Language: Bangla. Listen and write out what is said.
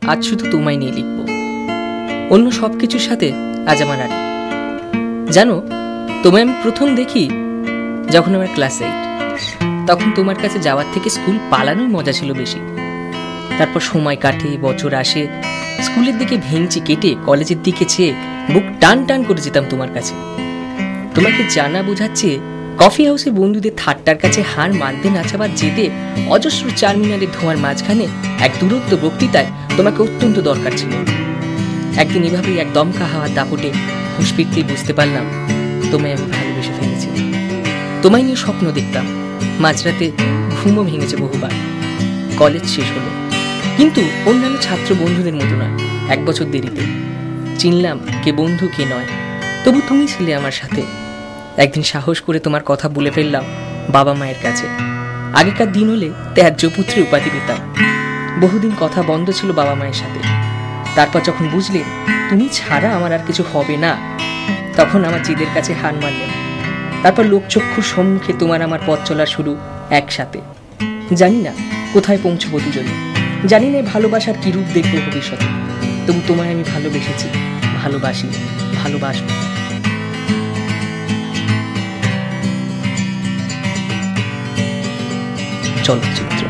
আজ শুধু তোমায় নিয়ে লিখব। অন্য সব কিছুর সাথে আজ আমার আগে। জানো, তোমায় আমি প্রথম দেখি যখন আমার ক্লাস 8। তখন তোমার কাছে যাওয়ার থেকে স্কুল পালানোই মজা ছিল বেশি। তারপর সময় কাটে, বছর আসে, স্কুলের দিকে ভেঙচি কেটে কলেজের দিকে চেয়ে বুক টান টান করে যেতাম তোমার কাছে। তোমাকে জানা বোঝাচ্ছে কফি হাউসে বন্ধুদের ঠাট্টার কাছে হার মানতে নাচাবার জেদে অজস্র চারমিনারের ধোঁয়ার মাঝখানে এক দূরত্ব বক্তৃতায় তোমাকে অত্যন্ত দরকার ছিল। একদিন এভাবেই এক দমকা হাওয়ার দাপটে হুঁশ ফিরতেই বুঝতে পারলাম তোমায় আমি ভালোবেসে ফেলেছি। তোমায় নিয়ে স্বপ্ন দেখতাম, মাঝরাতে ঘুমও ভেঙেছে বহুবার। কলেজ শেষ হলো, কিন্তু অন্যান্য ছাত্র বন্ধুদের মতো নয়, 1 বছর দেরিতে। চিনলাম কে বন্ধু কে নয়, তবু তুমি ছিলে আমার সাথে। একদিন সাহস করে তোমার কথা বলে ফেললাম বাবা মায়ের কাছে। আগেকার দিন হলে ত্যায্য পুত্রী উপাধি পেতাম। বহুদিন কথা বন্ধ ছিল বাবা মায়ের সাথে। তারপর যখন বুঝলেন তুমি ছাড়া আমার আর কিছু হবে না, তখন আমার জিদের কাছে হার মারলেন। তারপর লোকচক্ষুর সম্মুখে তোমার আমার পথ চলা শুরু একসাথে। জানি না কোথায় পৌঁছবো দুজনে, জানি না ভালোবাসার কি রূপ দেখবো ভবিষ্যতে, তবু তোমায় আমি ভালোবেসেছি, ভালোবাসি, ভালোবাসবো। চলচ্চিত্র।